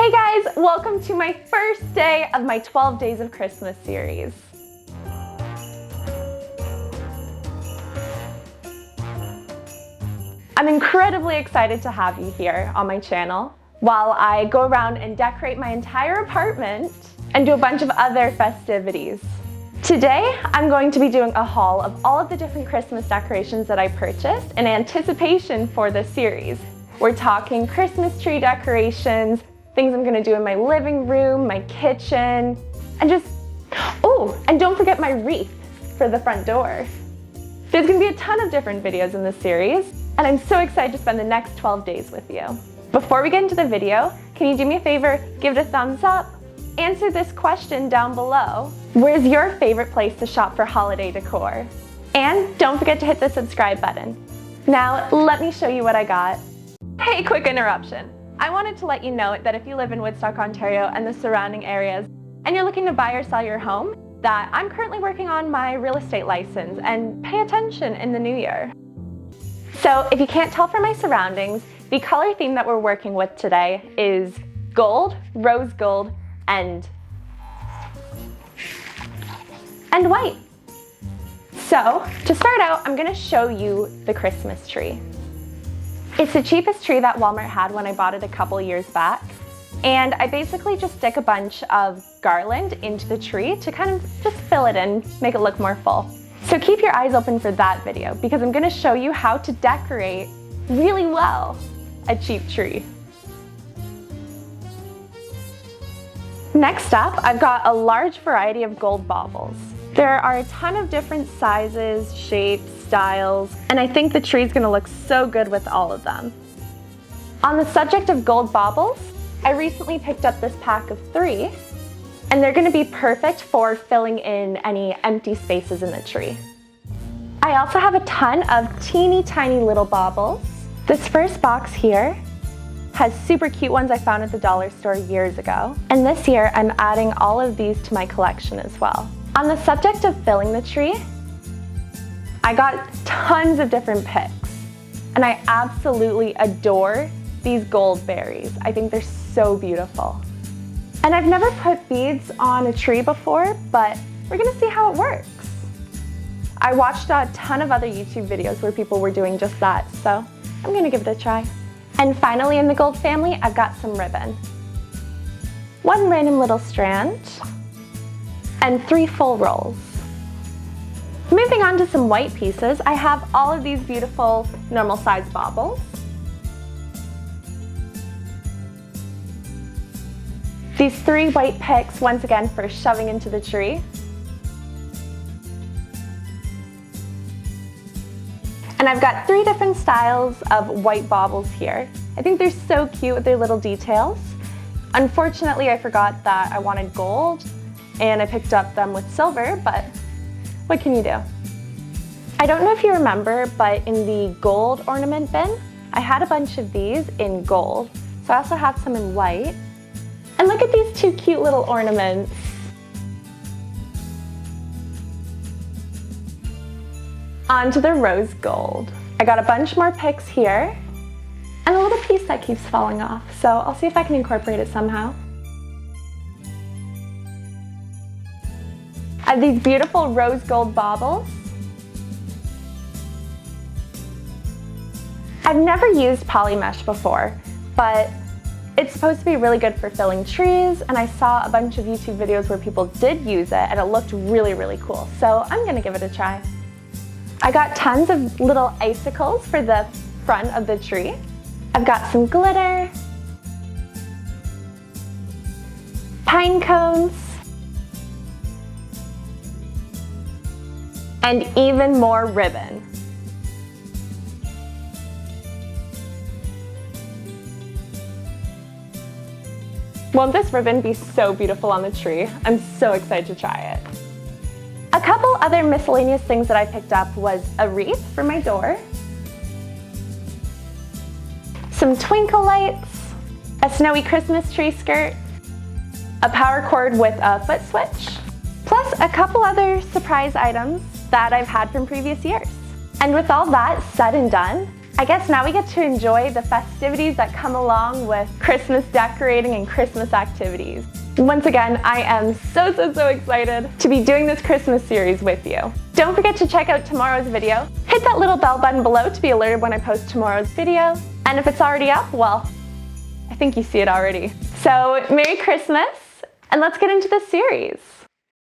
Hey guys, welcome to my first day of my 12 Days of Christmas series. I'm incredibly excited to have you here on my channel while I go around and decorate my entire apartment and do a bunch of other festivities. Today, I'm going to be doing a haul of all of the different Christmas decorations that I purchased in anticipation for this series. We're talking Christmas tree decorations, things I'm gonna do in my living room, my kitchen, and and don't forget my wreath for the front door. There's gonna be a ton of different videos in this series, and I'm so excited to spend the next 12 days with you. Before we get into the video, can you do me a favor, give it a thumbs up, answer this question down below. Where's your favorite place to shop for holiday decor? And don't forget to hit the subscribe button. Now, let me show you what I got. Hey, quick interruption. I wanted to let you know that if you live in Woodstock, Ontario and the surrounding areas, and you're looking to buy or sell your home, that I'm currently working on my real estate license, and pay attention in the new year. So if you can't tell from my surroundings, the color theme that we're working with today is gold, rose gold, and white. So to start out, I'm gonna show you the Christmas tree. It's the cheapest tree that Walmart had when I bought it a couple years back. And I basically just stick a bunch of garland into the tree to kind of just fill it in, make it look more full. So keep your eyes open for that video because I'm gonna show you how to decorate really well a cheap tree. Next up, I've got a large variety of gold baubles. There are a ton of different sizes, shapes, styles, and I think the tree's gonna look so good with all of them. On the subject of gold baubles, I recently picked up this pack of 3, and they're gonna be perfect for filling in any empty spaces in the tree. I also have a ton of teeny tiny little baubles. This first box here has super cute ones I found at the dollar store years ago, and this year I'm adding all of these to my collection as well. On the subject of filling the tree, I got tons of different picks, and I absolutely adore these gold berries. I think they're so beautiful. And I've never put beads on a tree before, but we're gonna see how it works. I watched a ton of other YouTube videos where people were doing just that, so I'm gonna give it a try. And finally, in the gold family, I've got some ribbon. 1 random little strand, and 3 full rolls. Moving on to some white pieces, I have all of these beautiful normal size baubles. These 3 white picks, once again, for shoving into the tree. And I've got 3 different styles of white baubles here. I think they're so cute with their little details. Unfortunately, I forgot that I wanted gold, and I picked up them with silver, but what can you do? I don't know if you remember, but in the gold ornament bin, I had a bunch of these in gold. So I also have some in white. And look at these 2 cute little ornaments. Onto the rose gold. I got a bunch more picks here, and a little piece that keeps falling off. So I'll see if I can incorporate it somehow. I have these beautiful rose gold baubles. I've never used poly mesh before, but it's supposed to be really good for filling trees, and I saw a bunch of YouTube videos where people did use it, and it looked really, really cool. So I'm gonna give it a try. I got tons of little icicles for the front of the tree. I've got some glitter, pine cones, and even more ribbon. Won't this ribbon be so beautiful on the tree? I'm so excited to try it. A couple other miscellaneous things that I picked up was a wreath for my door, some twinkle lights, a snowy Christmas tree skirt, a power cord with a foot switch, plus a couple other surprise items that I've had from previous years. And with all that said and done, I guess now we get to enjoy the festivities that come along with Christmas decorating and Christmas activities. Once again, I am so excited to be doing this Christmas series with you. Don't forget to check out tomorrow's video. Hit that little bell button below to be alerted when I post tomorrow's video. And if it's already up, well, I think you see it already. So Merry Christmas, and let's get into the series.